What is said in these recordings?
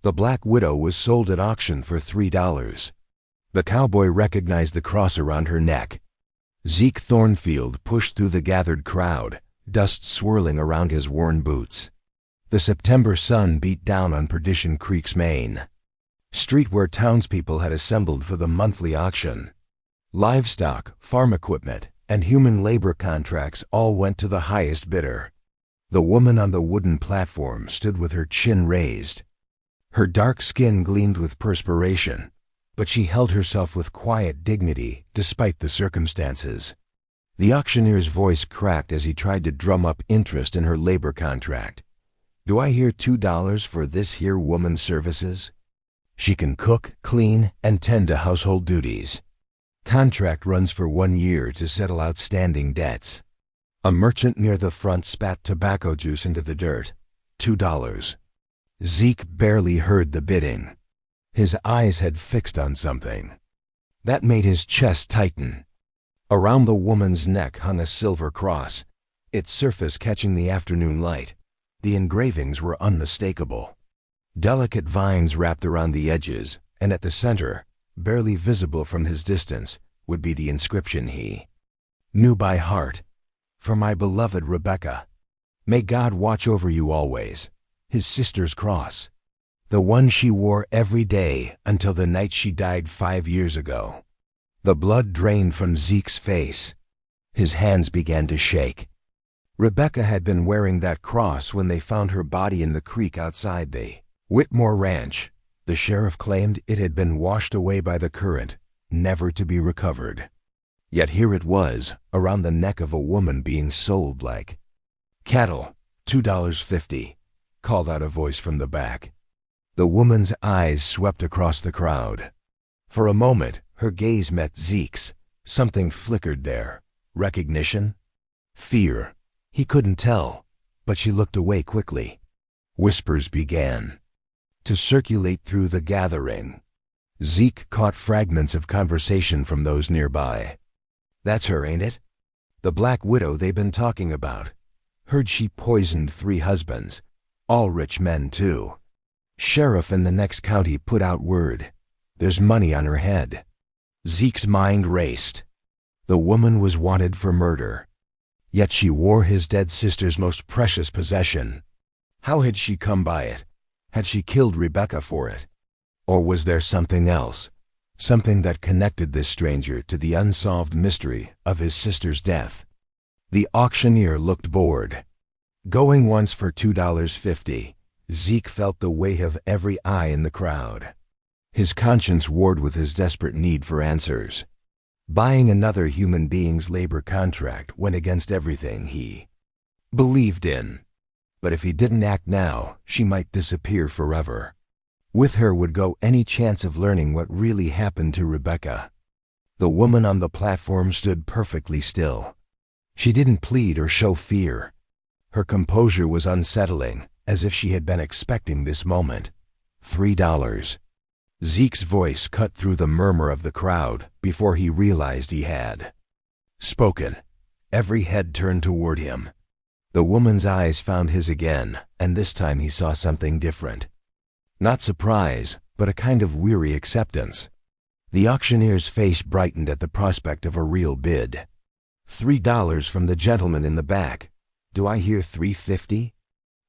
The Black Widow was sold at auction for $3. The cowboy recognized the cross around her neck. Zeke Thornfield pushed through the gathered crowd, dust swirling around his worn boots. The September sun beat down on Perdition Creek's main street where townspeople had assembled for the monthly auction. Livestock, farm equipment, and human labor contracts all went to the highest bidder. The woman on the wooden platform stood with her chin raised. Her dark skin gleamed with perspiration, but she held herself with quiet dignity despite the circumstances. The auctioneer's voice cracked as he tried to drum up interest in her labor contract. "Do I hear $2 for this here woman's services? She can cook, clean, and tend to household duties. Contract runs for 1 year to settle outstanding debts." A merchant near the front spat tobacco juice into the dirt. $2. Zeke barely heard the bidding. His eyes had fixed on something. That made his chest tighten. Around the woman's neck hung a silver cross, its surface catching the afternoon light. The engravings were unmistakable. Delicate vines wrapped around the edges, and at the center, barely visible from his distance, would be the inscription he knew by heart. "For my beloved Rebecca. May God watch over you always." His sister's cross. The one she wore every day until the night she died 5 years ago. The blood drained from Zeke's face. His hands began to shake. Rebecca had been wearing that cross when they found her body in the creek outside the Whitmore Ranch. The sheriff claimed it had been washed away by the current, never to be recovered. Yet here it was, around the neck of a woman being sold like cattle. $2.50, called out a voice from the back. The woman's eyes swept across the crowd. For a moment, her gaze met Zeke's. Something flickered there. Recognition? Fear? He couldn't tell, but she looked away quickly. Whispers began to circulate through the gathering. Zeke caught fragments of conversation from those nearby. "That's her, ain't it? The Black Widow they've been talking about. Heard she poisoned 3 husbands. All rich men, too. Sheriff in the next county put out word. There's money on her head." Zeke's mind raced. The woman was wanted for murder. Yet she wore his dead sister's most precious possession. How had she come by it? Had she killed Rebecca for it? Or was there something else? Something that connected this stranger to the unsolved mystery of his sister's death? The auctioneer looked bored. Going once for $2.50, Zeke felt the weight of every eye in the crowd. His conscience warred with his desperate need for answers. Buying another human being's labor contract went against everything he believed in. But if he didn't act now, she might disappear forever. With her would go any chance of learning what really happened to Rebecca. The woman on the platform stood perfectly still. She didn't plead or show fear. Her composure was unsettling, as if she had been expecting this moment. $3. Zeke's voice cut through the murmur of the crowd before he realized he had spoken. Every head turned toward him. The woman's eyes found his again, and this time he saw something different. Not surprise, but a kind of weary acceptance. The auctioneer's face brightened at the prospect of a real bid. $3 from the gentleman in the back. Do I hear $3.50?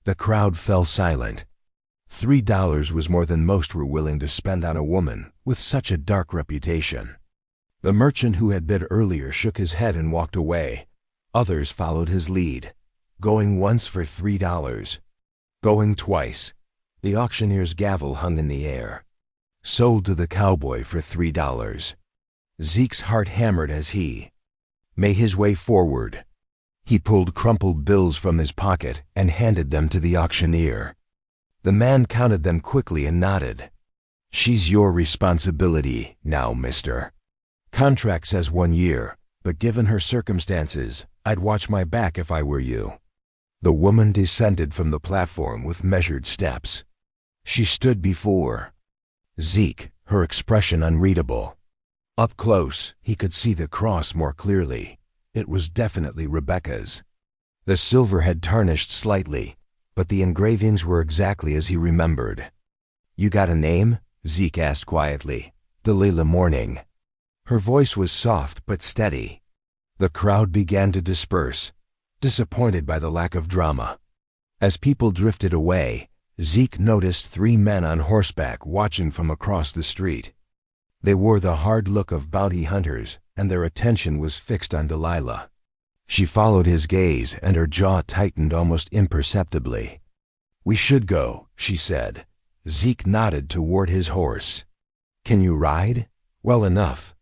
The crowd fell silent. $3 was more than most were willing to spend on a woman with such a dark reputation. The merchant who had bid earlier shook his head and walked away. Others followed his lead. Going once for $3. Going twice. The auctioneer's gavel hung in the air. Sold to the cowboy for $3. Zeke's heart hammered as he made his way forward. He pulled crumpled bills from his pocket and handed them to the auctioneer. The man counted them quickly and nodded. "She's your responsibility now, mister. Contract says 1 year, but given her circumstances, I'd watch my back if I were you." The woman descended from the platform with measured steps. She stood before Zeke, her expression unreadable. Up close, he could see the cross more clearly. It was definitely Rebecca's. The silver had tarnished slightly, but the engravings were exactly as he remembered. "You got a name?" Zeke asked quietly. "Delilah Morning." Her voice was soft but steady. The crowd began to disperse, disappointed by the lack of drama. As people drifted away, Zeke noticed 3 men on horseback watching from across the street. They wore the hard look of bounty hunters, and their attention was fixed on Delilah. She followed his gaze, and her jaw tightened almost imperceptibly. "We should go," she said. Zeke nodded toward his horse. "Can you ride?" "Well enough."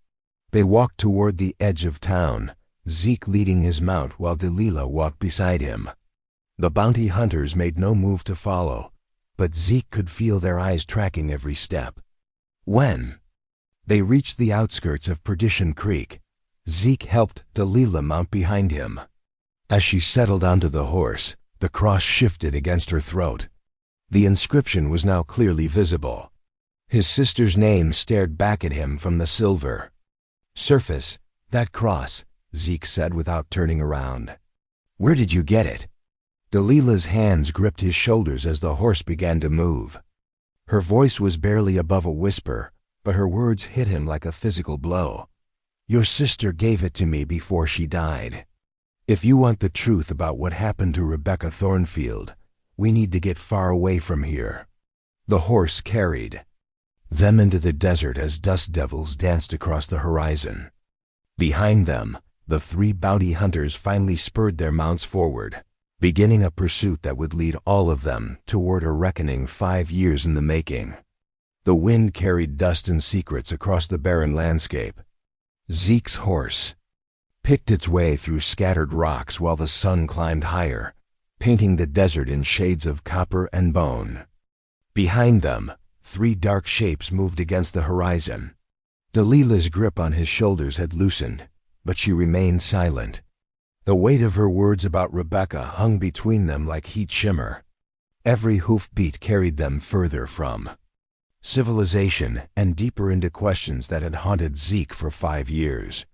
They walked toward the edge of town, Zeke leading his mount while Delilah walked beside him. The bounty hunters made no move to follow, but Zeke could feel their eyes tracking every step. When they reached the outskirts of Perdition Creek, Zeke helped Delilah mount behind him. As she settled onto the horse, the cross shifted against her throat. The inscription was now clearly visible. His sister's name stared back at him from the silver surface. "That cross," Zeke said without turning around. "Where did you get it?" Delilah's hands gripped his shoulders as the horse began to move. Her voice was barely above a whisper, but her words hit him like a physical blow. "Your sister gave it to me before she died. If you want the truth about what happened to Rebecca Thornfield, we need to get far away from here." The horse carried them into the desert as dust devils danced across the horizon. Behind them, the 3 bounty hunters finally spurred their mounts forward, beginning a pursuit that would lead all of them toward a reckoning 5 years in the making. The wind carried dust and secrets across the barren landscape. Zeke's horse picked its way through scattered rocks while the sun climbed higher, painting the desert in shades of copper and bone. Behind them, 3 dark shapes moved against the horizon. Delilah's grip on his shoulders had loosened, but she remained silent. The weight of her words about Rebecca hung between them like heat shimmer. Every hoofbeat carried them further from civilization and deeper into questions that had haunted Zeke for 5 years.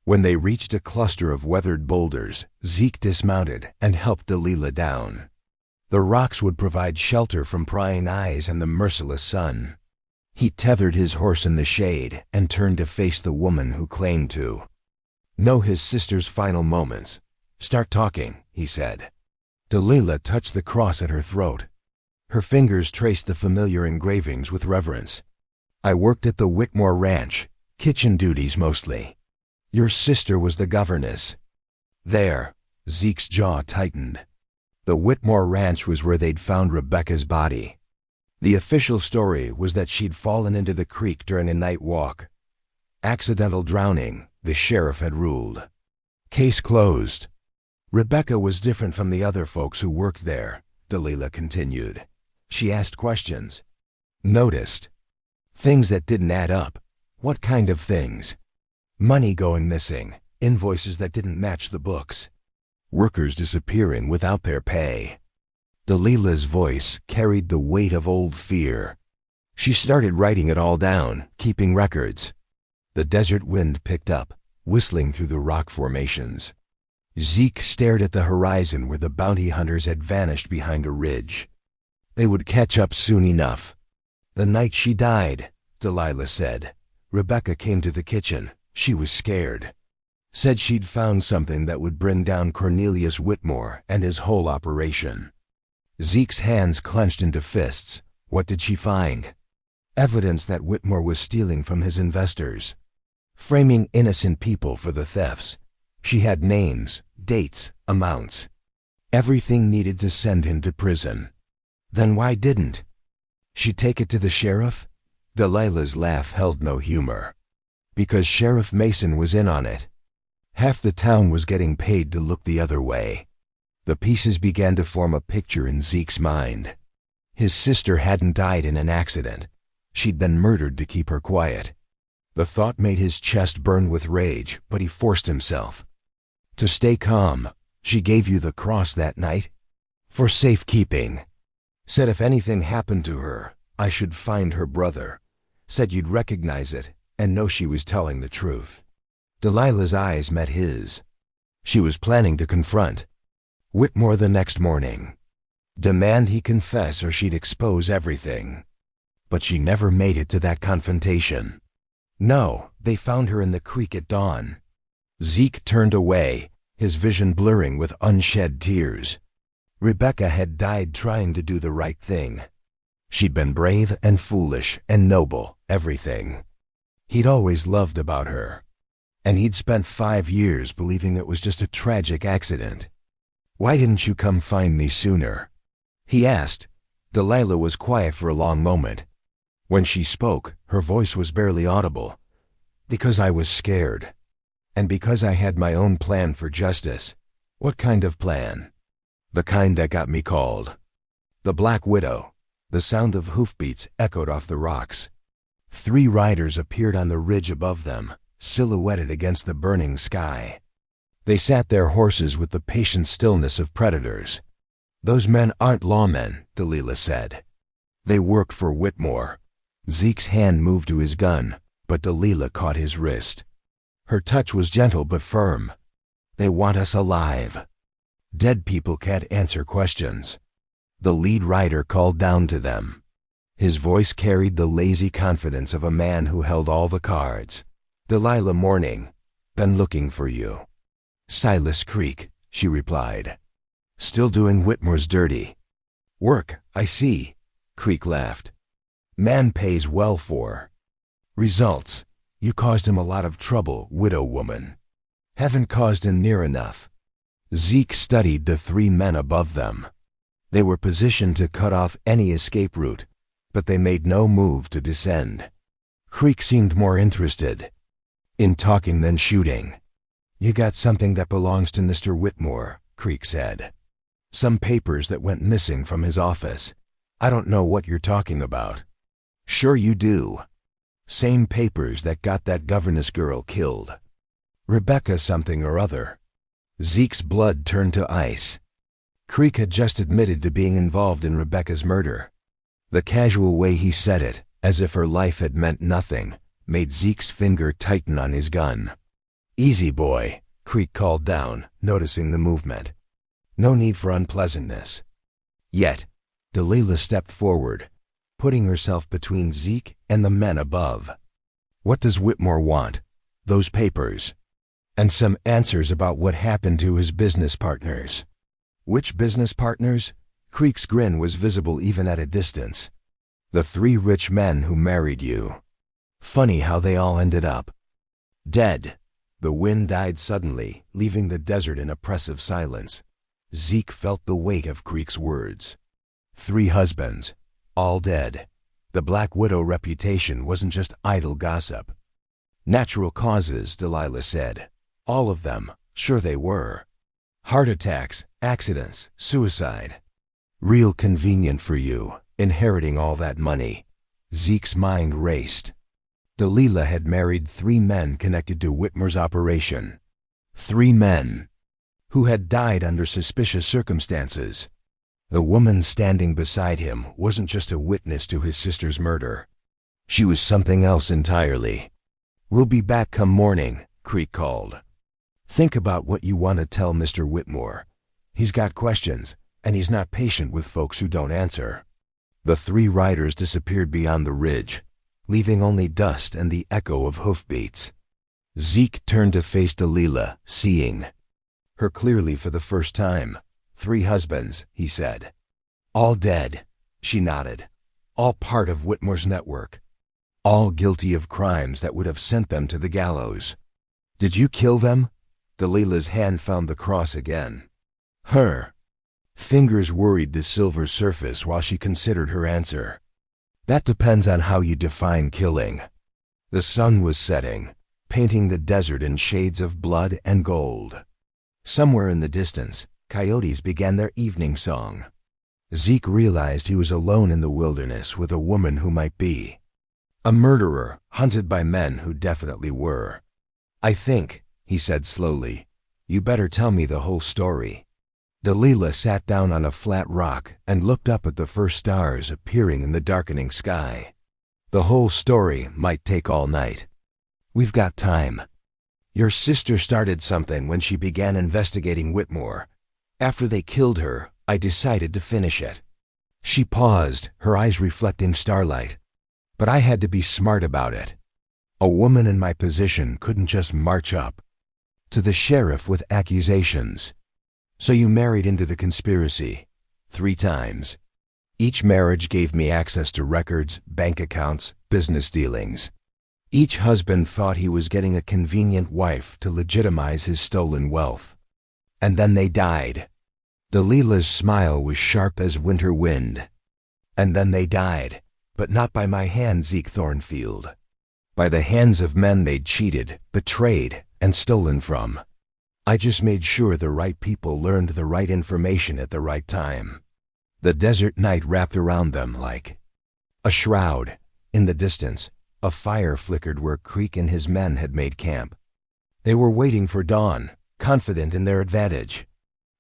When they reached a cluster of weathered boulders, Zeke dismounted and helped Delilah down. The rocks would provide shelter from prying eyes and the merciless sun. He tethered his horse in the shade and turned to face the woman who claimed to know his sister's final moments. "Start talking," he said. Delilah touched the cross at her throat. Her fingers traced the familiar engravings with reverence. "I worked at the Whitmore Ranch, kitchen duties mostly. Your sister was the governess." "There." Zeke's jaw tightened. The Whitmore Ranch was where they'd found Rebecca's body. The official story was that she'd fallen into the creek during a night walk. Accidental drowning, the sheriff had ruled. Case closed. "Rebecca was different from the other folks who worked there," Delilah continued. "She asked questions. Noticed things that didn't add up." "What kind of things?" "Money going missing, invoices that didn't match the books, workers disappearing without their pay." Delilah's voice carried the weight of old fear. She started writing it all down, keeping records. The desert wind picked up, whistling through the rock formations. Zeke stared at the horizon where the bounty hunters had vanished behind a ridge. They would catch up soon enough. "The night she died," Delilah said, "Rebecca came to the kitchen. She was scared. Said she'd found something that would bring down Cornelius Whitmore and his whole operation." Zeke's hands clenched into fists. What did she find? Evidence that Whitmore was stealing from his investors, framing innocent people for the thefts. She had names, dates, amounts. Everything needed to send him to prison. Then why didn't she take it to the sheriff? Delilah's laugh held no humor. Because Sheriff Mason was in on it. Half the town was getting paid to look the other way. The pieces began to form a picture in Zeke's mind. His sister hadn't died in an accident. She'd been murdered to keep her quiet. The thought made his chest burn with rage, but he forced himself to stay calm. "She gave you the cross that night?" "For safekeeping. Said if anything happened to her, I should find her brother. Said you'd recognize it and know she was telling the truth." Delilah's eyes met his. She was planning to confront Whitmore the next morning. Demand he confess or she'd expose everything. But she never made it to that confrontation. No, they found her in the creek at dawn. Zeke turned away, his vision blurring with unshed tears. Rebecca had died trying to do the right thing. She'd been brave and foolish and noble, everything he'd always loved about her. And he'd spent 5 years believing it was just a tragic accident. "Why didn't you come find me sooner?" he asked. Delilah was quiet for a long moment. When she spoke, her voice was barely audible. "Because I was scared. And because I had my own plan for justice." "What kind of plan?" "The kind that got me called. The Black Widow." The sound of hoofbeats echoed off the rocks. 3 riders appeared on the ridge above them, silhouetted against the burning sky. They sat their horses with the patient stillness of predators. "Those men aren't lawmen," Delilah said. "They work for Whitmore." Zeke's hand moved to his gun, but Delilah caught his wrist. Her touch was gentle but firm. "They want us alive. Dead people can't answer questions." The lead rider called down to them. His voice carried the lazy confidence of a man who held all the cards. "Delilah Morning, been looking for you." "Silas Creek," she replied. "Still doing Whitmore's dirty work, I see." Creek laughed. "Man pays well for results. You caused him a lot of trouble, widow woman." "Haven't caused him near enough." Zeke studied the 3 men above them. They were positioned to cut off any escape route, but they made no move to descend. Creek seemed more interested in talking than shooting. "You got something that belongs to Mr. Whitmore," Creek said. "Some papers that went missing from his office. I don't know what you're talking about." "Sure you do. Same papers that got that governess girl killed. Rebecca something or other." Zeke's blood turned to ice. Creek had just admitted to being involved in Rebecca's murder. The casual way he said it, as if her life had meant nothing, made Zeke's finger tighten on his gun. "Easy, boy," Creek called down, noticing the movement. "No need for unpleasantness." Yet, Delilah stepped forward, putting herself between Zeke and the men above. "What does Whitmore want?" "Those papers. And some answers about what happened to his business partners." "Which business partners?" Creek's grin was visible even at a distance. "The 3 rich men who married you. Funny how they all ended up dead." The wind died suddenly, leaving the desert in oppressive silence. Zeke felt the weight of Creek's words. 3 husbands, all dead. The Black Widow reputation wasn't just idle gossip. "Natural causes," Delilah said. "All of them, sure they were. Heart attacks, accidents, suicide. Real convenient for you, inheriting all that money." Zeke's mind raced. Delilah had married 3 men connected to Whitmore's operation. 3 men who had died under suspicious circumstances. The woman standing beside him wasn't just a witness to his sister's murder. She was something else entirely. "We'll be back come morning," Creek called. "Think about what you want to tell Mr. Whitmore. He's got questions, and he's not patient with folks who don't answer." The 3 riders disappeared beyond the ridge, leaving only dust and the echo of hoofbeats. Zeke turned to face Delilah, seeing her clearly for the first time. 3 husbands, he said. "All dead," she nodded. "All part of Whitmore's network. All guilty of crimes that would have sent them to the gallows." "Did you kill them?" Delilah's hand found the cross again. Her fingers worried the silver surface while she considered her answer. "That depends on how you define killing." The sun was setting, painting the desert in shades of blood and gold. Somewhere in the distance, coyotes began their evening song. Zeke realized he was alone in the wilderness with a woman who might be a murderer, hunted by men who definitely were. "I think," he said slowly, "you better tell me the whole story." Delilah sat down on a flat rock and looked up at the first stars appearing in the darkening sky. "The whole story might take all night. We've got time. Your sister started something when she began investigating Whitmore. After they killed her, I decided to finish it." She paused, her eyes reflecting starlight. But I had to be smart about it. A woman in my position couldn't just march up to the sheriff with accusations. So you married into the conspiracy 3 times. Each marriage gave me access to records, bank accounts, business dealings. Each husband thought he was getting a convenient wife to legitimize his stolen wealth. And then they died. Delilah's smile was sharp as winter wind. And then they died, but not by my hand, Zeke Thornfield. By the hands of men they'd cheated, betrayed, and stolen from. I just made sure the right people learned the right information at the right time. The desert night wrapped around them like a shroud. In the distance, a fire flickered where Creek and his men had made camp. They were waiting for dawn, confident in their advantage.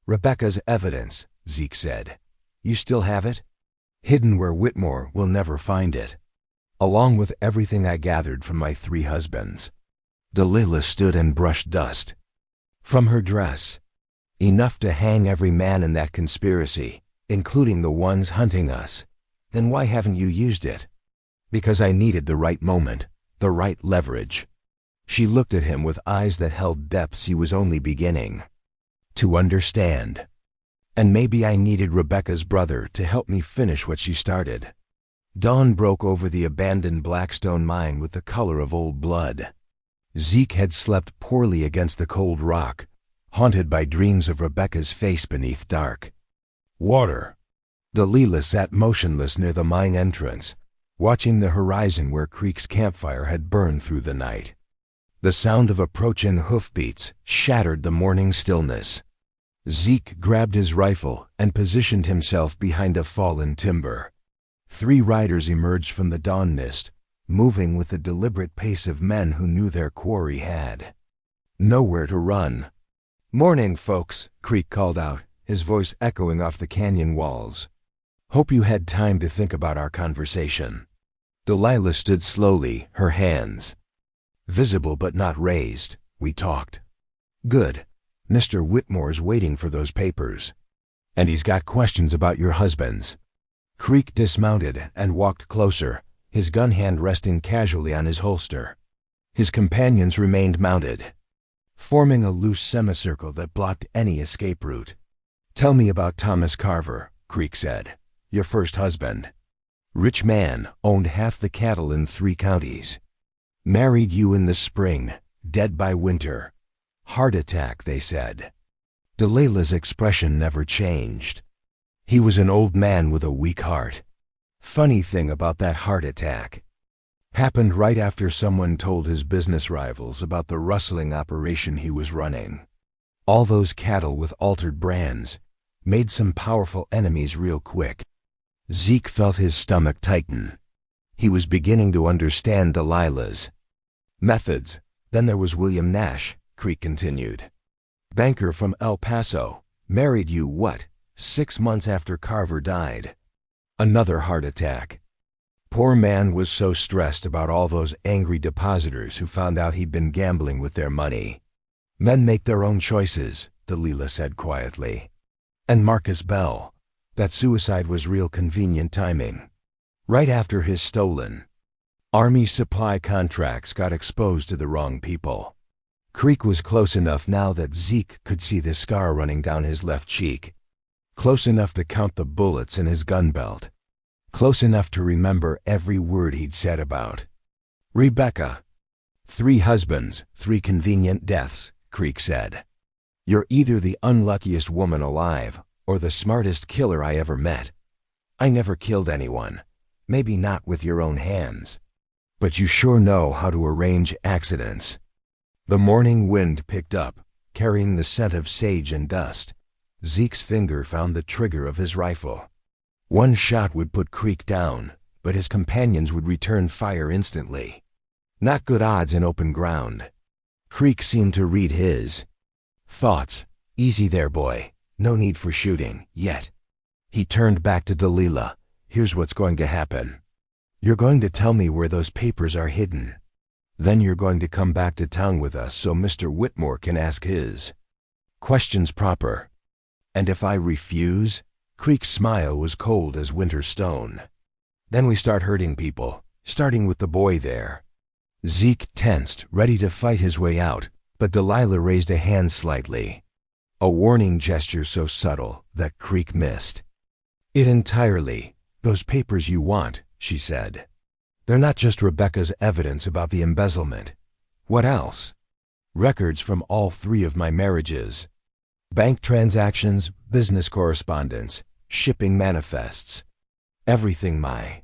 Rebecca's evidence, Zeke said. You still have it? Hidden where Whitmore will never find it. Along with everything I gathered from my 3 husbands. Delilah stood and brushed dust from her dress. Enough to hang every man in that conspiracy, including the ones hunting us. Then why haven't you used it? Because I needed the right moment, the right leverage. She looked at him with eyes that held depths he was only beginning to understand. And maybe I needed Rebecca's brother to help me finish what she started. Dawn broke over the abandoned Blackstone mine with the color of old blood. Zeke had slept poorly against the cold rock, haunted by dreams of Rebecca's face beneath dark water. Delilah sat motionless near the mine entrance, watching the horizon where Creek's campfire had burned through the night. The sound of approaching hoofbeats shattered the morning stillness. Zeke grabbed his rifle and positioned himself behind a fallen timber. 3 riders emerged from the dawn mist, moving with the deliberate pace of men who knew their quarry had nowhere to run. Morning, folks, Creek called out, his voice echoing off the canyon walls. Hope you had time to think about our conversation. Delilah stood slowly, her hands visible but not raised. We talked. Good. Mr. Whitmore's waiting for those papers. And he's got questions about your husbands. Creek dismounted and walked closer, his gun hand resting casually on his holster. His companions remained mounted, forming a loose semicircle that blocked any escape route. Tell me about Thomas Carver, Creek said. Your first husband. Rich man, owned half the cattle in 3 counties. Married you in the spring, dead by winter. Heart attack, they said. Delilah's expression never changed. He was an old man with a weak heart. Funny thing about that heart attack. Happened right after someone told his business rivals about the rustling operation he was running. All those cattle with altered brands made some powerful enemies real quick. Zeke felt his stomach tighten. He was beginning to understand Delilah's methods. Then there was William Nash, Creek continued. Banker from El Paso, married you, what, 6 months after Carver died. Another heart attack. Poor man was so stressed about all those angry depositors who found out he'd been gambling with their money. Men make their own choices, Delilah said quietly. And Marcus Bell. That suicide was real convenient timing. Right after his stolen Army supply contracts got exposed to the wrong people. Creek was close enough now that Zeke could see the scar running down his left cheek. Close enough to count the bullets in his gun belt. Close enough to remember every word he'd said about Rebecca. 3 husbands, 3 convenient deaths, Creek said. You're either the unluckiest woman alive or the smartest killer I ever met. I never killed anyone. Maybe not with your own hands. But you sure know how to arrange accidents. The morning wind picked up, carrying the scent of sage and dust. Zeke's finger found the trigger of his rifle. One shot would put Creek down, but his companions would return fire instantly. Not good odds in open ground. Creek seemed to read his thoughts. Easy there, boy. No need for shooting, yet. He turned back to Delilah. Here's what's going to happen. You're going to tell me where those papers are hidden. Then you're going to come back to town with us so Mr. Whitmore can ask his questions proper. And if I refuse? Creek's smile was cold as winter stone. Then we start hurting people, starting with the boy there. Zeke tensed, ready to fight his way out, but Delilah raised a hand slightly. A warning gesture so subtle that Creek missed it entirely. "Those papers you want," she said. "They're not just Rebecca's evidence about the embezzlement." "What else?" "Records from all 3 of my marriages. Bank transactions, business correspondence, shipping manifests. Everything my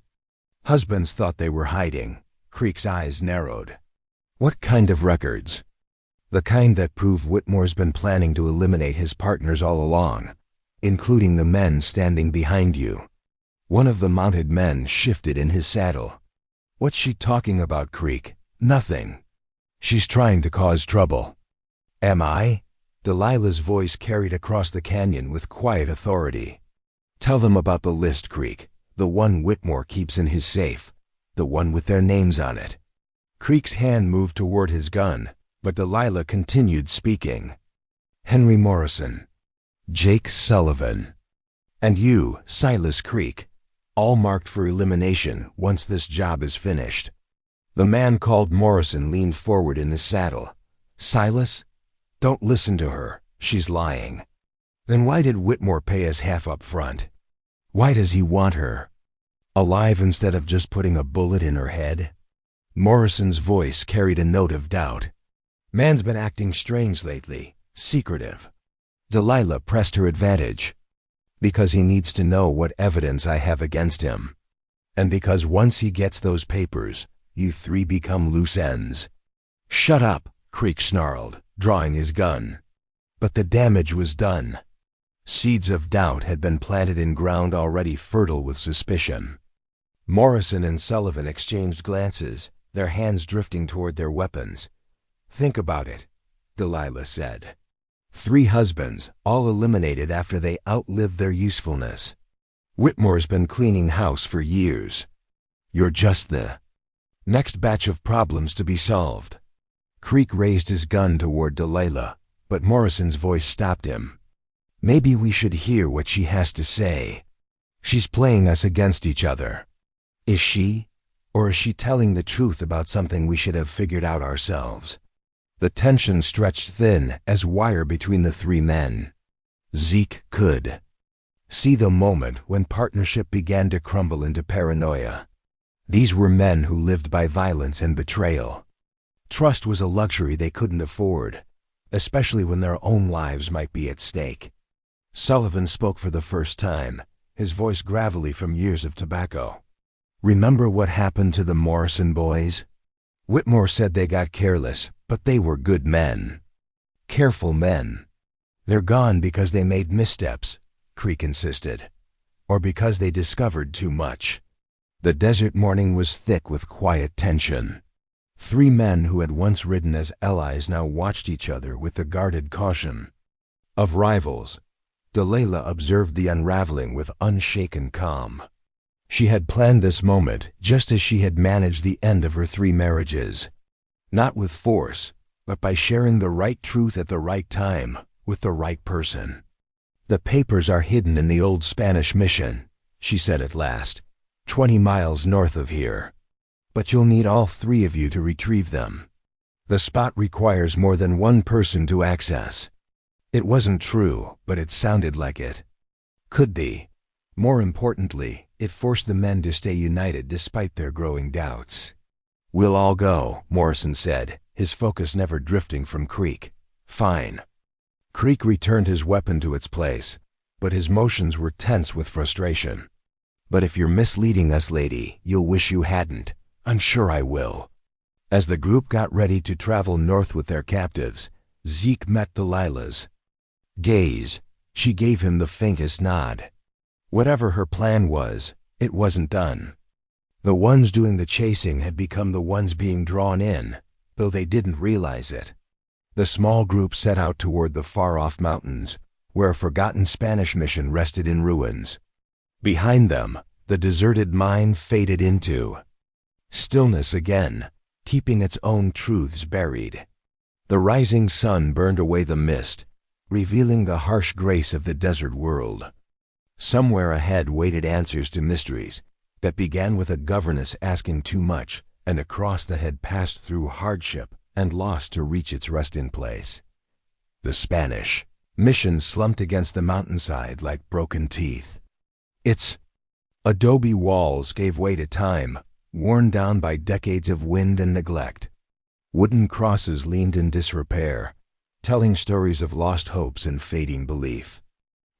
husbands thought they were hiding." Creek's eyes narrowed. "What kind of records?" "The kind that prove Whitmore's been planning to eliminate his partners all along, including the men standing behind you." One of the mounted men shifted in his saddle. "What's she talking about, Creek?" "Nothing. She's trying to cause trouble." "Am I?" Delilah's voice carried across the canyon with quiet authority. "Tell them about the list, Creek. The one Whitmore keeps in his safe. The one with their names on it." Creek's hand moved toward his gun, but Delilah continued speaking. "Henry Morrison, Jake Sullivan, and you, Silas Creek, all marked for elimination once this job is finished." The man called Morrison leaned forward in his saddle. "Silas? Don't listen to her. She's lying." "Then why did Whitmore pay us half up front? Why does he want her alive instead of just putting a bullet in her head?" Morrison's voice carried a note of doubt. "Man's been acting strange lately, secretive." Delilah pressed her advantage. "Because he needs to know what evidence I have against him. And because once he gets those papers, you 3 become loose ends." "Shut up," Creek snarled, drawing his gun. But the damage was done. Seeds of doubt had been planted in ground already fertile with suspicion. Morrison and Sullivan exchanged glances, their hands drifting toward their weapons. "Think about it," Delilah said. 3 husbands, all eliminated after they outlived their usefulness. Whitmore's been cleaning house for years. You're just the next batch of problems to be solved. Creek raised his gun toward Delilah, but Morrison's voice stopped him. "Maybe we should hear what she has to say. She's playing us against each other. Is she? Or is she telling the truth about something we should have figured out ourselves?" The tension stretched thin as wire between the 3 men. Zeke could see the moment when partnership began to crumble into paranoia. These were men who lived by violence and betrayal. Trust was a luxury they couldn't afford, especially when their own lives might be at stake. Sullivan spoke for the first time, his voice gravelly from years of tobacco. "Remember what happened to the Morrison boys? Whitmore said they got careless, but they were good men. Careful men. They're gone because they made missteps," Creek insisted, "or because they discovered too much." The desert morning was thick with quiet tension. 3 men who had once ridden as allies now watched each other with the guarded caution of rivals. Delilah observed the unraveling with unshaken calm. She had planned this moment just as she had managed the end of her 3 marriages. Not with force, but by sharing the right truth at the right time with the right person. "The papers are hidden in the old Spanish mission," she said at last, 20 miles north of here. "But you'll need all 3 of you to retrieve them. The spot requires more than 1 person to access." It wasn't true, but it sounded like it could be. More importantly, it forced the men to stay united despite their growing doubts. "We'll all go," Morrison said, his focus never drifting from Creek. "Fine." Creek returned his weapon to its place, but his motions were tense with frustration. "But if you're misleading us, lady, you'll wish you hadn't." "I'm sure I will." As the group got ready to travel north with their captives, Zeke met Delilah's gaze. She gave him the faintest nod. Whatever her plan was, it wasn't done. The ones doing the chasing had become the ones being drawn in, though they didn't realize it. The small group set out toward the far-off mountains, where a forgotten Spanish mission rested in ruins. Behind them, the deserted mine faded into stillness again, keeping its own truths buried. The rising sun burned away the mist, revealing the harsh grace of the desert world. Somewhere ahead waited answers to mysteries, that began with a governess asking too much, and across the head passed through hardship and loss to reach its resting place. The Spanish mission slumped against the mountainside like broken teeth. Its adobe walls gave way to time, worn down by decades of wind and neglect. Wooden crosses leaned in disrepair, telling stories of lost hopes and fading belief.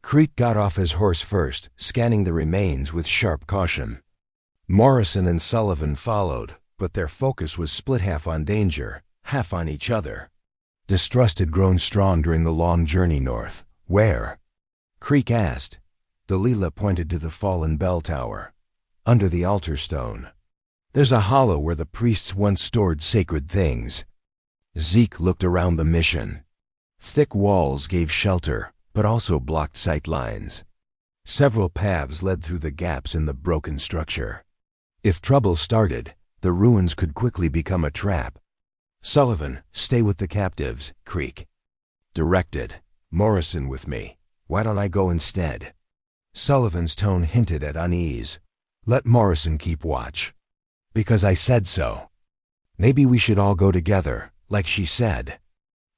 Creek got off his horse first, scanning the remains with sharp caution. Morrison and Sullivan followed, but their focus was split half on danger, half on each other. Distrust had grown strong during the long journey north. Where? Creek asked. Delilah pointed to the fallen bell tower. Under the altar stone. There's a hollow where the priests once stored sacred things. Zeke looked around the mission. Thick walls gave shelter, but also blocked sight lines. Several paths led through the gaps in the broken structure. If trouble started, the ruins could quickly become a trap. Sullivan, stay with the captives, Creek directed. Morrison with me. Why don't I go instead? Sullivan's tone hinted at unease. Let Morrison keep watch. Because I said so. Maybe we should all go together, like she said.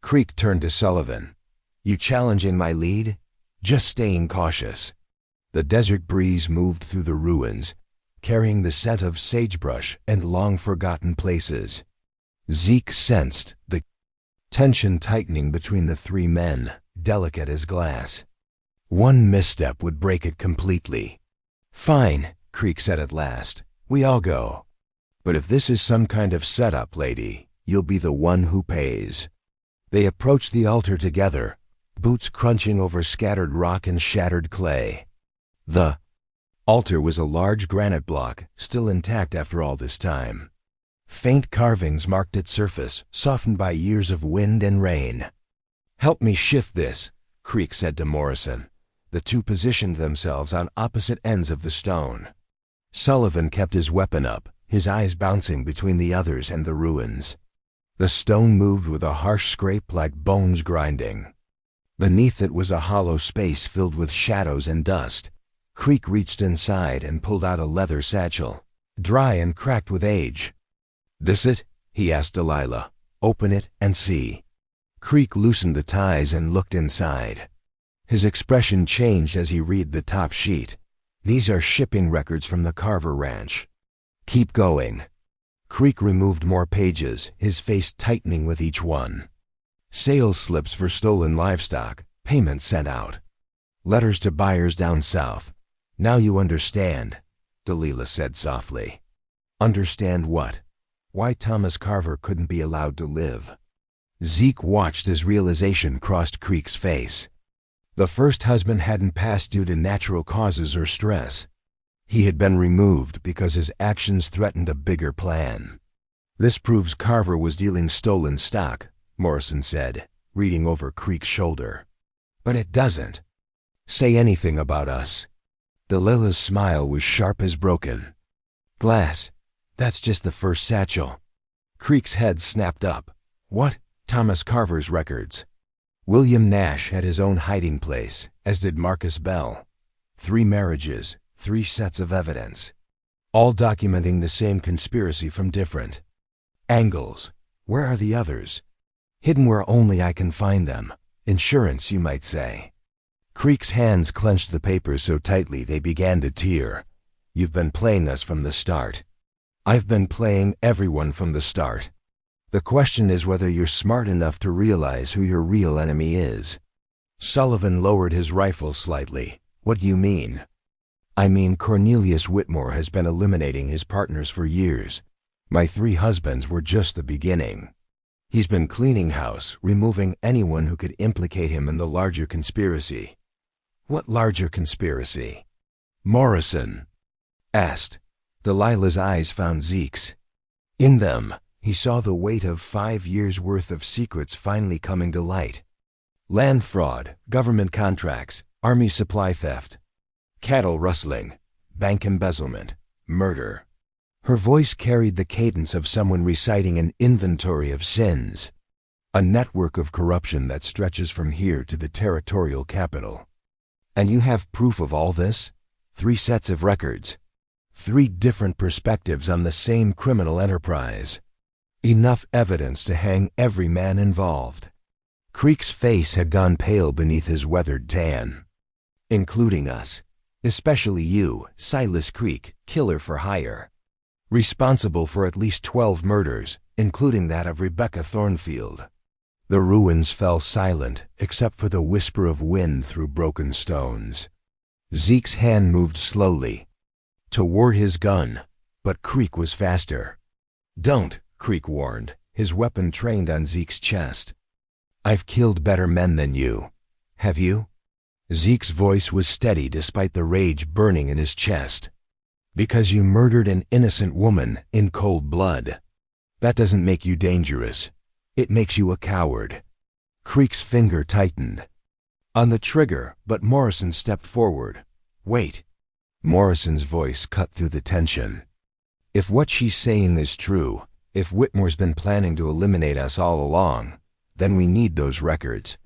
Creek turned to Sullivan. You challenging my lead? Just staying cautious. The desert breeze moved through the ruins, carrying the scent of sagebrush and long-forgotten places. Zeke sensed the tension tightening between the three men, delicate as glass. One misstep would break it completely. Fine, Creek said at last. We all go. But if this is some kind of setup, lady, you'll be the one who pays. They approached the altar together, boots crunching over scattered rock and shattered clay. The altar was a large granite block, still intact after all this time. Faint carvings marked its surface, softened by years of wind and rain. Help me shift this, Creek said to Morrison. The two positioned themselves on opposite ends of the stone. Sullivan kept his weapon up, his eyes bouncing between the others and the ruins. The stone moved with a harsh scrape like bones grinding. Beneath it was a hollow space filled with shadows and dust. Creek reached inside and pulled out a leather satchel, dry and cracked with age. This it? He asked Delilah. Open it and see. Creek loosened the ties and looked inside. His expression changed as he read the top sheet. These are shipping records from the Carver Ranch. Keep going. Creek removed more pages, his face tightening with each one. Sales slips for stolen livestock, payments sent out. Letters to buyers down south. Now you understand, Delilah said softly. Understand what? Why Thomas Carver couldn't be allowed to live. Zeke watched as realization crossed Creek's face. The first husband hadn't passed due to natural causes or stress. He had been removed because his actions threatened a bigger plan. This proves Carver was dealing stolen stock, Morrison said, reading over Creek's shoulder. But it doesn't say anything about us. Delilah's smile was sharp as broken. Glass, that's just the first satchel. Creek's head snapped up. What? Thomas Carver's records. William Nash had his own hiding place, as did Marcus Bell. 3 marriages, 3 sets of evidence, all documenting the same conspiracy from different angles. Where are the others? Hidden where only I can find them. Insurance, you might say. Creek's hands clenched the papers so tightly they began to tear. You've been playing us from the start. I've been playing everyone from the start. The question is whether you're smart enough to realize who your real enemy is. Sullivan lowered his rifle slightly. What do you mean? I mean Cornelius Whitmore has been eliminating his partners for years. My 3 husbands were just the beginning. He's been cleaning house, removing anyone who could implicate him in the larger conspiracy. What larger conspiracy? Morrison asked. Delilah's eyes found Zeke's. In them, he saw the weight of 5 years' worth of secrets finally coming to light. Land fraud, government contracts, army supply theft, cattle rustling, bank embezzlement, murder. Her voice carried the cadence of someone reciting an inventory of sins. A network of corruption that stretches from here to the territorial capital. And you have proof of all this? 3 sets of records. 3 different perspectives on the same criminal enterprise. Enough evidence to hang every man involved. Creek's face had gone pale beneath his weathered tan. Including us. Especially you, Silas Creek, killer for hire. Responsible for at least 12 murders, including that of Rebecca Thornfield. The ruins fell silent, except for the whisper of wind through broken stones. Zeke's hand moved slowly toward his gun, but Creek was faster. "Don't," Creek warned, his weapon trained on Zeke's chest. "I've killed better men than you. Have you?" Zeke's voice was steady despite the rage burning in his chest. "Because you murdered an innocent woman in cold blood. That doesn't make you dangerous. It makes you a coward." Creek's finger tightened on the trigger, but Morrison stepped forward. "Wait." Morrison's voice cut through the tension. "If what she's saying is true, if Whitmore's been planning to eliminate us all along, then we need those records."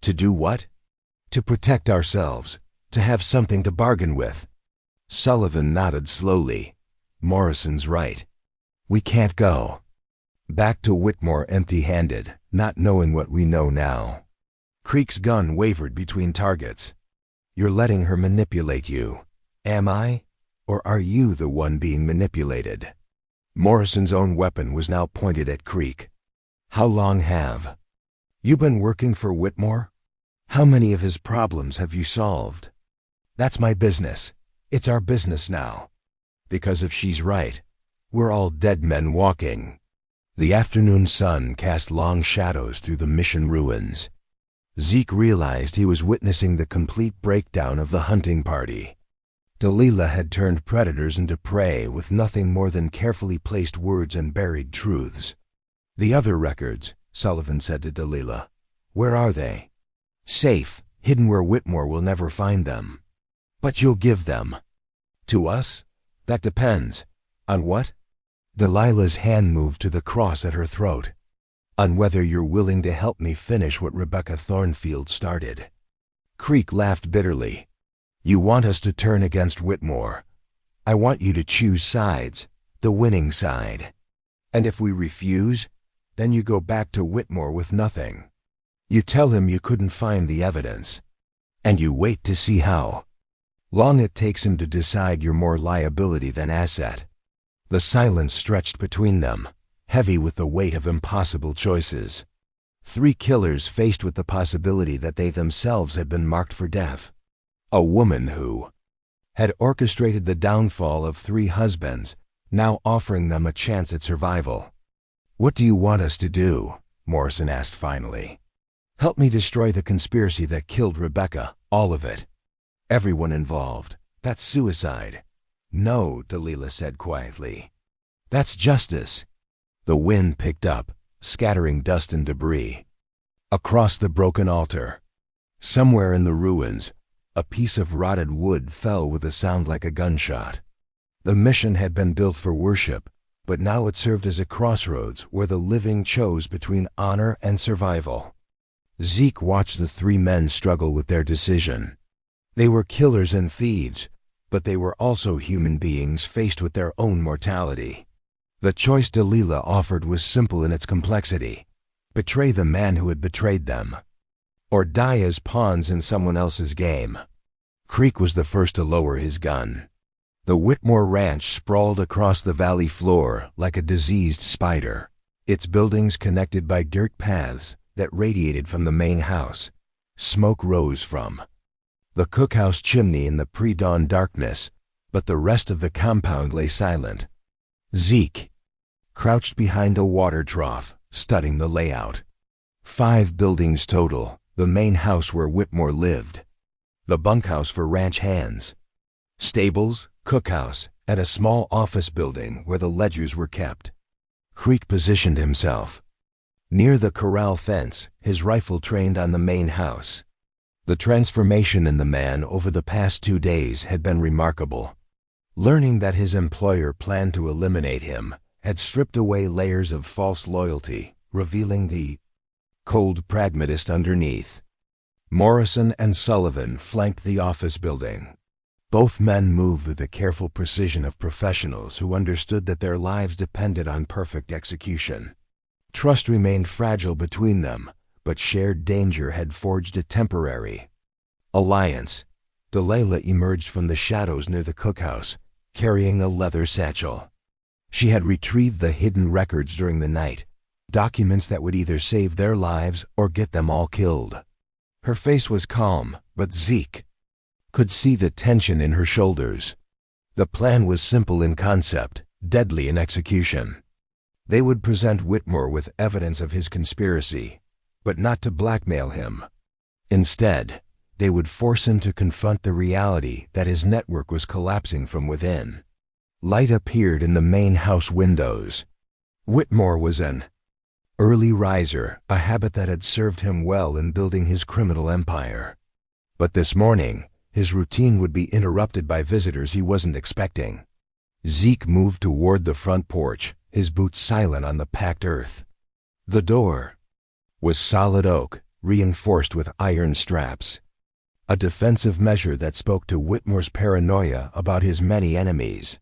"To do what?" "To protect ourselves, to have something to bargain with." Sullivan nodded slowly. "Morrison's right. We can't go back to Whitmore empty-handed, not knowing what we know now." Creek's gun wavered between targets. "You're letting her manipulate you. Am I? Or are you the one being manipulated?" Morrison's own weapon was now pointed at Creek. "How long have you been working for Whitmore? How many of his problems have you solved?" "That's my business. It's our business now. Because if she's right, we're all dead men walking." The afternoon sun cast long shadows through the mission ruins. Zeke realized he was witnessing the complete breakdown of the hunting party. Delilah had turned predators into prey with nothing more than carefully placed words and buried truths. "The other records," Sullivan said to Delilah. "Where are they?" "Safe, hidden where Whitmore will never find them." "But you'll give them." "To us? That depends." "On what?" Delilah's hand moved to the cross at her throat. "On whether you're willing to help me finish what Rebecca Thornfield started." Creek laughed bitterly. "You want us to turn against Whitmore. I want you to choose sides, the winning side. And if we refuse, then you go back to Whitmore with nothing. You tell him you couldn't find the evidence. And you wait to see how long it takes him to decide you're more liability than asset." The silence stretched between them, heavy with the weight of impossible choices. 3 killers faced with the possibility that they themselves had been marked for death. A woman who had orchestrated the downfall of 3 husbands, now offering them a chance at survival. "What do you want us to do?" Morrison asked finally. "Help me destroy the conspiracy that killed Rebecca, all of it. Everyone involved. That's suicide." "No," Delilah said quietly. "That's justice." The wind picked up, scattering dust and debris. Across the broken altar, somewhere in the ruins, a piece of rotted wood fell with a sound like a gunshot. The mission had been built for worship, but now it served as a crossroads where the living chose between honor and survival. Zeke watched the 3 men struggle with their decision. They were killers and thieves, but they were also human beings faced with their own mortality. The choice Delilah offered was simple in its complexity: betray the man who had betrayed them, or die as pawns in someone else's game. Creek was the first to lower his gun. The Whitmore Ranch sprawled across the valley floor like a diseased spider, its buildings connected by dirt paths that radiated from the main house. Smoke rose from the cookhouse chimney in the pre-dawn darkness, but the rest of the compound lay silent. Zeke crouched behind a water trough, studying the layout. 5 buildings total, the main house where Whitmore lived, the bunkhouse for ranch hands, stables, cookhouse, and a small office building where the ledgers were kept. Creek positioned himself near the corral fence, his rifle trained on the main house. The transformation in the man over the past 2 days had been remarkable. Learning that his employer planned to eliminate him had stripped away layers of false loyalty, revealing the cold pragmatist underneath. Morrison and Sullivan flanked the office building. Both men moved with the careful precision of professionals who understood that their lives depended on perfect execution. Trust remained fragile between them, but shared danger had forged a temporary alliance. Delilah emerged from the shadows near the cookhouse, carrying a leather satchel. She had retrieved the hidden records during the night, documents that would either save their lives or get them all killed. Her face was calm, but Zeke could see the tension in her shoulders. The plan was simple in concept, deadly in execution. They would present Whitmore with evidence of his conspiracy, but not to blackmail him. Instead, they would force him to confront the reality that his network was collapsing from within. Light appeared in the main house windows. Whitmore was an early riser, a habit that had served him well in building his criminal empire. But this morning, his routine would be interrupted by visitors he wasn't expecting. Zeke moved toward the front porch, his boots silent on the packed earth. The door was solid oak, reinforced with iron straps. A defensive measure that spoke to Whitmore's paranoia about his many enemies.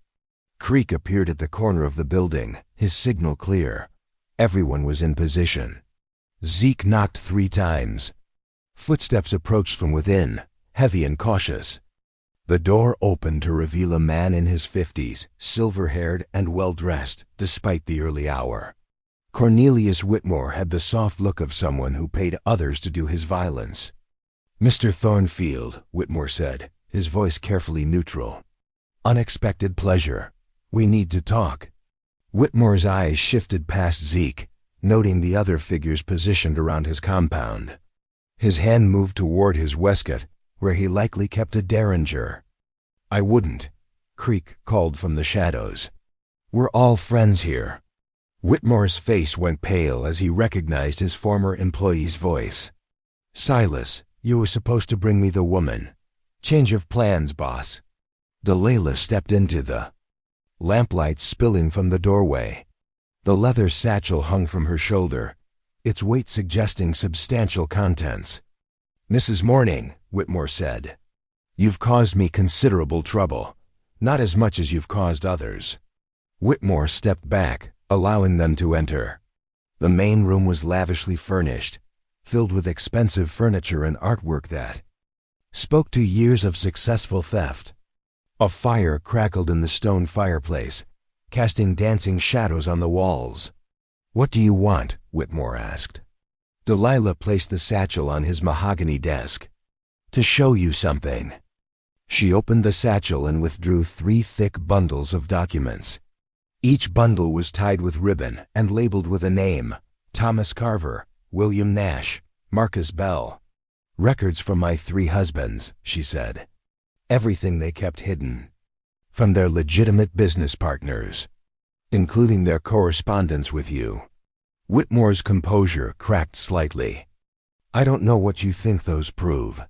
Creek appeared at the corner of the building, his signal clear. Everyone was in position. Zeke knocked 3 times. Footsteps approached from within, heavy and cautious. The door opened to reveal a man in his 50s, silver-haired and well-dressed, despite the early hour. Cornelius Whitmore had the soft look of someone who paid others to do his violence. "Mr. Thornfield," Whitmore said, his voice carefully neutral. "Unexpected pleasure. We need to talk." Whitmore's eyes shifted past Zeke, noting the other figures positioned around his compound. His hand moved toward his waistcoat, where he likely kept a derringer. "I wouldn't," Creek called from the shadows. "We're all friends here." Whitmore's face went pale as he recognized his former employee's voice. "Silas, you were supposed to bring me the woman. Change of plans, boss." Delilah stepped into the lamplight spilling from the doorway. The leather satchel hung from her shoulder, its weight suggesting substantial contents. "Mrs. Morning," Whitmore said, "you've caused me considerable trouble, not as much as you've caused others." Whitmore stepped back, allowing them to enter. The main room was lavishly furnished, filled with expensive furniture and artwork that spoke to years of successful theft. A fire crackled in the stone fireplace, casting dancing shadows on the walls. "What do you want?" Whitmore asked. Delilah placed the satchel on his mahogany desk. "To show you something." She opened the satchel and withdrew 3 thick bundles of documents. Each bundle was tied with ribbon and labeled with a name: Thomas Carver, William Nash, Marcus Bell. "Records from my 3 husbands," she said. Everything they kept hidden. From their legitimate business partners, including their correspondence with you. Whitmore's composure cracked slightly. "I don't know what you think those prove.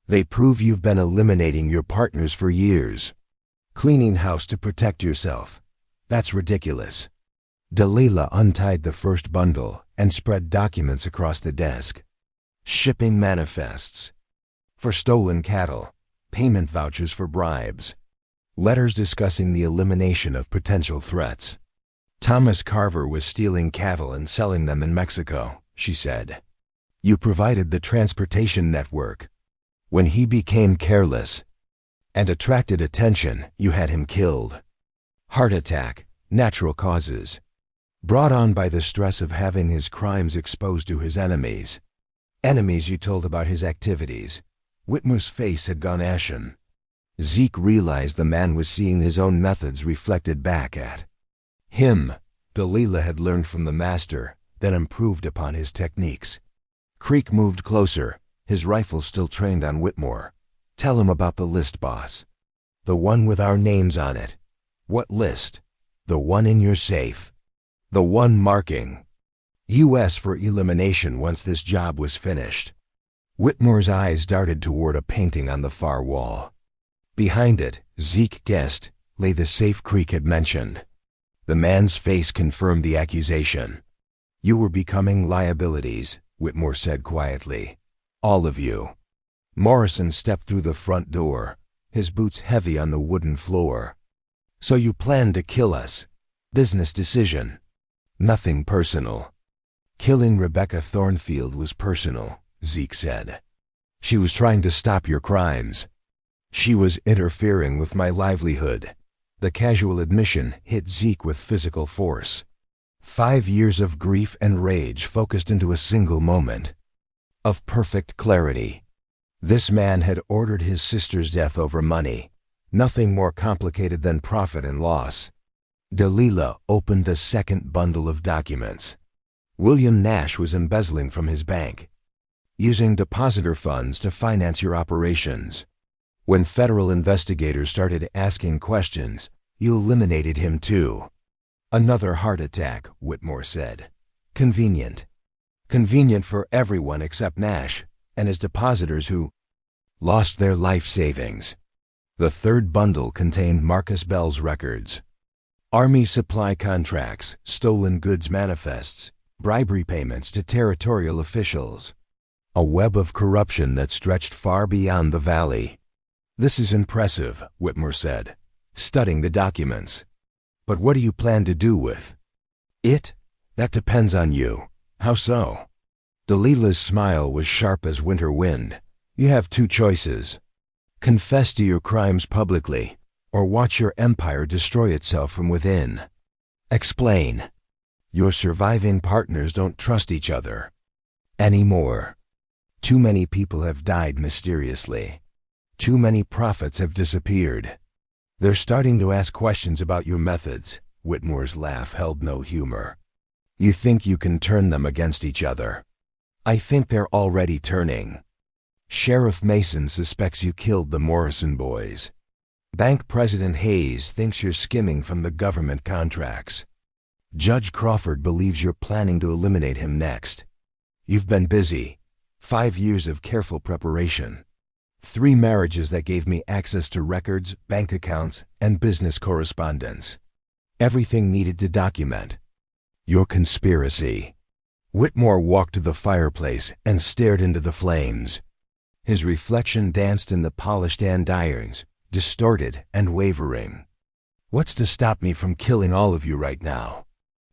They prove you've been eliminating your partners for years. Cleaning house to protect yourself. That's ridiculous." Delilah untied the first bundle and spread documents across the desk. Shipping manifests for stolen cattle, payment vouchers for bribes, letters discussing the elimination of potential threats. "Thomas Carver was stealing cattle and selling them in Mexico," she said. "You provided the transportation network. When he became careless and attracted attention, you had him killed. Heart attack, natural causes. Brought on by the stress of having his crimes exposed to his enemies. Enemies you told about his activities." Whitmore's face had gone ashen. Zeke realized the man was seeing his own methods reflected back at him. Delilah had learned from the master, then improved upon his techniques. Creek moved closer, his rifle still trained on Whitmore. "Tell him about the list, boss. The one with our names on it." "What list?" "The one in your safe. The one marking U.S. for elimination once this job was finished." Whitmore's eyes darted toward a painting on the far wall. Behind it, Zeke guessed, lay the safe Creek had mentioned. The man's face confirmed the accusation. "You were becoming liabilities," Whitmore said quietly. "All of you." Morrison stepped through the front door, his boots heavy on the wooden floor. "So you plan to kill us? Business decision. Nothing personal." "Killing Rebecca Thornfield was personal," Zeke said. "She was trying to stop your crimes. She was interfering with my livelihood." The casual admission hit Zeke with physical force. 5 years of grief and rage focused into a single moment of perfect clarity. This man had ordered his sister's death over money, nothing more complicated than profit and loss. Delilah opened the second bundle of documents. William Nash was embezzling from his bank, using depositor funds to finance your operations. When federal investigators started asking questions, you eliminated him too. "Another heart attack," Whitmore said. "Convenient. Convenient for everyone except Nash and his depositors who lost their life savings." The third bundle contained Marcus Bell's records. Army supply contracts, stolen goods manifests, bribery payments to territorial officials. A web of corruption that stretched far beyond the valley. "This is impressive," Whitmore said, studying the documents. "But what do you plan to do with it?" "That depends on you." "How so?" Delilah's smile was sharp as winter wind. "You have two choices. Confess to your crimes publicly, or watch your empire destroy itself from within." "Explain." "Your surviving partners don't trust each other anymore. Too many people have died mysteriously. Too many prophets have disappeared. They're starting to ask questions about your methods." Whitmore's laugh held no humor. "You think you can turn them against each other?" "I think they're already turning. Sheriff Mason suspects you killed the Morrison boys. Bank President Hayes thinks you're skimming from the government contracts. Judge Crawford believes you're planning to eliminate him next. You've been busy. 5 years of careful preparation. 3 marriages that gave me access to records, bank accounts, and business correspondence. Everything needed to document your conspiracy." Whitmore walked to the fireplace and stared into the flames. His reflection danced in the polished andirons, distorted and wavering. "What's to stop me from killing all of you right now?"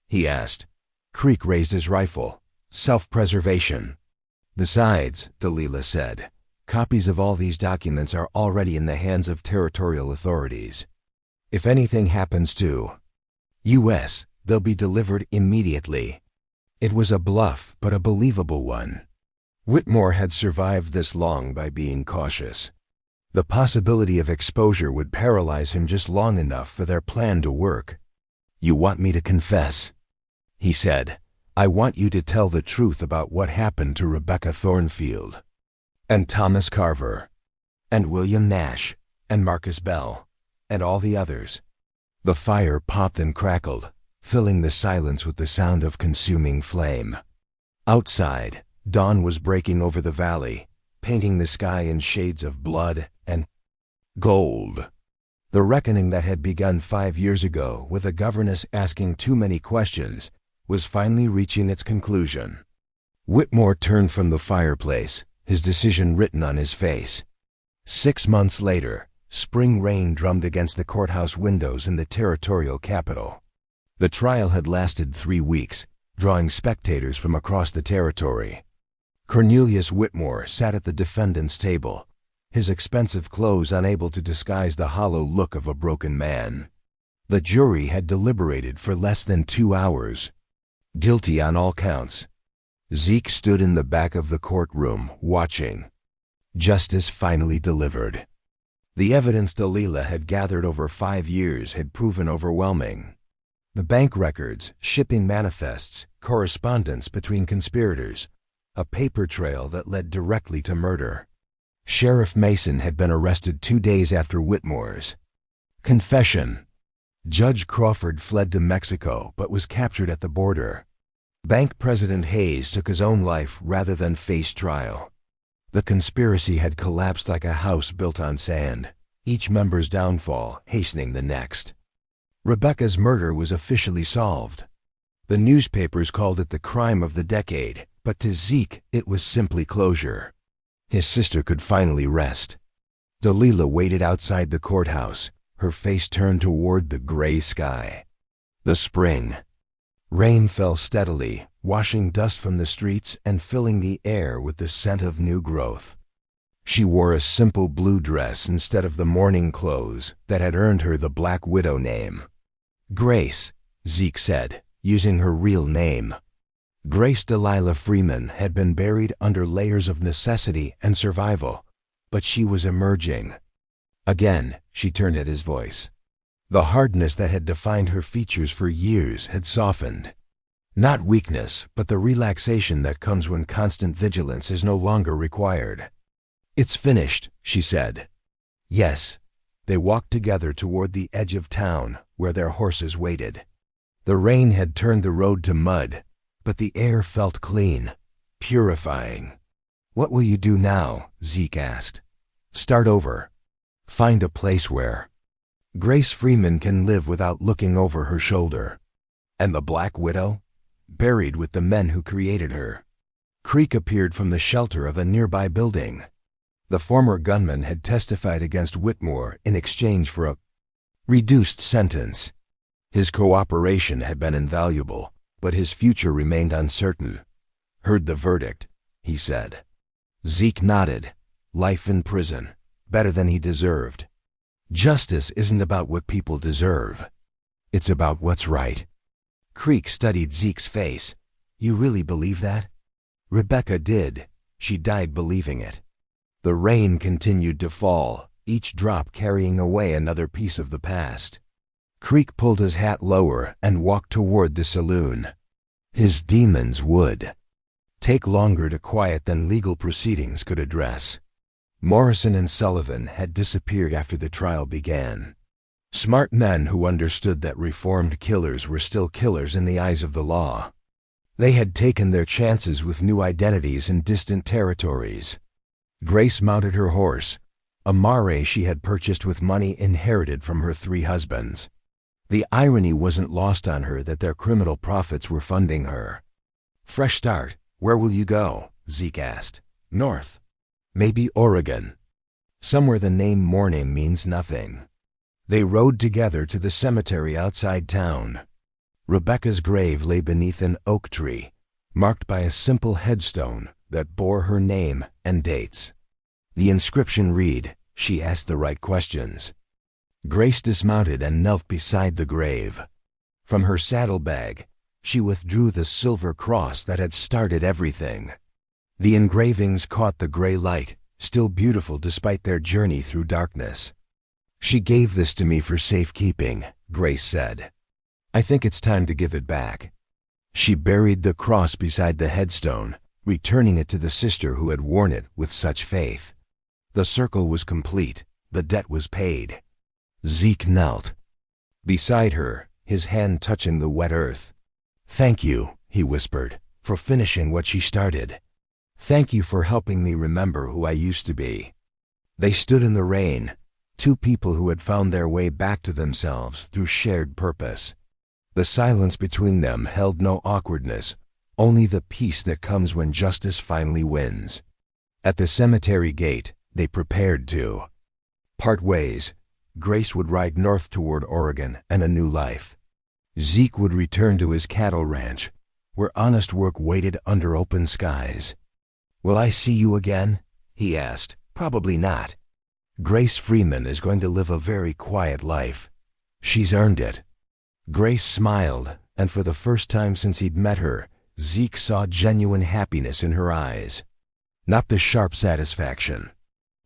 he asked. Creek raised his rifle. "Self-preservation." "Besides," Delilah said, "copies of all these documents are already in the hands of territorial authorities. If anything happens to U.S., they'll be delivered immediately." It was a bluff, but a believable one. Whitmore had survived this long by being cautious. The possibility of exposure would paralyze him just long enough for their plan to work. "You want me to confess?" he said. "I want you to tell the truth about what happened to Rebecca Thornfield, and Thomas Carver, and William Nash, and Marcus Bell, and all the others." The fire popped and crackled, filling the silence with the sound of consuming flame. Outside, dawn was breaking over the valley, painting the sky in shades of blood and gold. The reckoning that had begun 5 years ago with a governess asking too many questions was finally reaching its conclusion. Whitmore turned from the fireplace, his decision written on his face. 6 months later, spring rain drummed against the courthouse windows in the territorial capital. The trial had lasted 3 weeks, drawing spectators from across the territory. Cornelius Whitmore sat at the defendant's table, his expensive clothes unable to disguise the hollow look of a broken man. The jury had deliberated for less than 2 hours. Guilty on all counts. Zeke stood in the back of the courtroom, watching. Justice finally delivered. The evidence Delilah had gathered over 5 years had proven overwhelming. The bank records, shipping manifests, correspondence between conspirators, a paper trail that led directly to murder. Sheriff Mason had been arrested 2 days after Whitmore's confession. Judge Crawford fled to Mexico but was captured at the border. Bank President Hayes took his own life rather than face trial. The conspiracy had collapsed like a house built on sand, each member's downfall hastening the next. Rebecca's murder was officially solved. The newspapers called it the crime of the decade, but to Zeke it was simply closure. His sister could finally rest. Delilah waited outside the courthouse, her face turned toward the gray sky. The spring. Rain fell steadily, washing dust from the streets and filling the air with the scent of new growth. She wore a simple blue dress instead of the mourning clothes that had earned her the Black Widow name. Grace, Zeke said, using her real name. Grace Delilah Freeman had been buried under layers of necessity and survival, but she was emerging. Again, she turned at his voice. The hardness that had defined her features for years had softened. Not weakness, but the relaxation that comes when constant vigilance is no longer required. "It's finished," she said. "Yes." They walked together toward the edge of town, where their horses waited. The rain had turned the road to mud, but the air felt clean, purifying. "What will you do now?" Zeke asked. "Start over. Find a place where Grace Freeman can live without looking over her shoulder." "And the Black Widow?" "Buried with the men who created her." Creek appeared from the shelter of a nearby building. The former gunman had testified against Whitmore in exchange for a reduced sentence. His cooperation had been invaluable, but his future remained uncertain. "Heard the verdict," he said. Zeke nodded. Life in prison. Better than he deserved. "Justice isn't about what people deserve. It's about what's right." Creek studied Zeke's face. "You really believe that?" Rebecca did. She died believing it. The rain continued to fall, each drop carrying away another piece of the past. Creek pulled his hat lower and walked toward the saloon. His demons would take longer to quiet than legal proceedings could address. Morrison and Sullivan had disappeared after the trial began. Smart men who understood that reformed killers were still killers in the eyes of the law. They had taken their chances with new identities in distant territories. Grace mounted her horse, a mare she had purchased with money inherited from her 3 husbands. The irony wasn't lost on her that their criminal profits were funding her. "Fresh start. Where will you go?" Zeke asked. "North. Maybe Oregon." Somewhere the name morning means nothing. They rode together to the cemetery outside town. Rebecca's grave lay beneath an oak tree, marked by a simple headstone that bore her name and dates. The inscription read, "She asked the right questions." Grace dismounted and knelt beside the grave. From her saddlebag, she withdrew the silver cross that had started everything. The engravings caught the gray light, still beautiful despite their journey through darkness. "She gave this to me for safekeeping," Grace said. "I think it's time to give it back." She buried the cross beside the headstone, returning it to the sister who had worn it with such faith. The circle was complete. The debt was paid. Zeke knelt beside her, his hand touching the wet earth. "Thank you," he whispered, "for finishing what she started. Thank you for helping me remember who I used to be." They stood in the rain, 2 people who had found their way back to themselves through shared purpose. The silence between them held no awkwardness, only the peace that comes when justice finally wins. At the cemetery gate, they prepared to part ways. Grace would ride north toward Oregon and a new life. Zeke would return to his cattle ranch, where honest work waited under open skies. "Will I see you again?" he asked. "Probably not. Grace Freeman is going to live a very quiet life. She's earned it." Grace smiled, and for the first time since he'd met her, Zeke saw genuine happiness in her eyes. Not the sharp satisfaction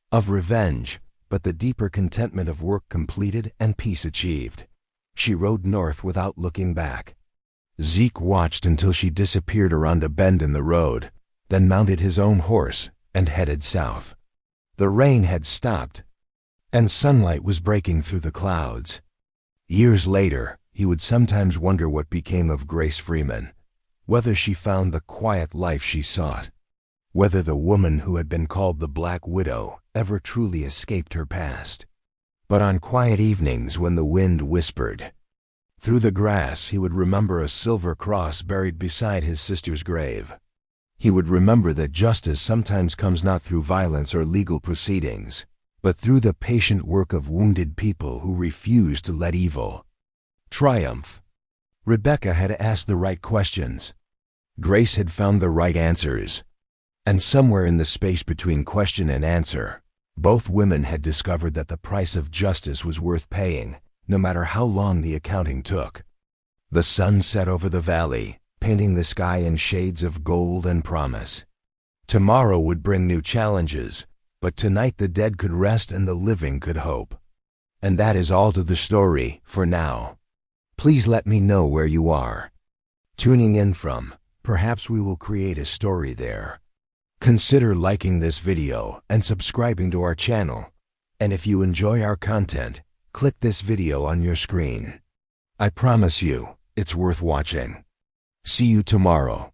of revenge, but the deeper contentment of work completed and peace achieved. She rode north without looking back. Zeke watched until she disappeared around a bend in the road, then mounted his own horse and headed south. The rain had stopped, and sunlight was breaking through the clouds. Years later, he would sometimes wonder what became of Grace Freeman, whether she found the quiet life she sought, whether the woman who had been called the Black Widow ever truly escaped her past. But on quiet evenings when the wind whispered through the grass, he would remember a silver cross buried beside his sister's grave. He would remember that justice sometimes comes not through violence or legal proceedings, but through the patient work of wounded people who refused to let evil triumph. Rebecca had asked the right questions. Grace had found the right answers. And somewhere in the space between question and answer, both women had discovered that the price of justice was worth paying, no matter how long the accounting took. The sun set over the valley, painting the sky in shades of gold and promise. Tomorrow would bring new challenges, but tonight the dead could rest and the living could hope. And that is all to the story, for now. Please let me know where you are tuning in from. Perhaps we will create a story there. Consider liking this video and subscribing to our channel. And if you enjoy our content, click this video on your screen. I promise you, it's worth watching. See you tomorrow.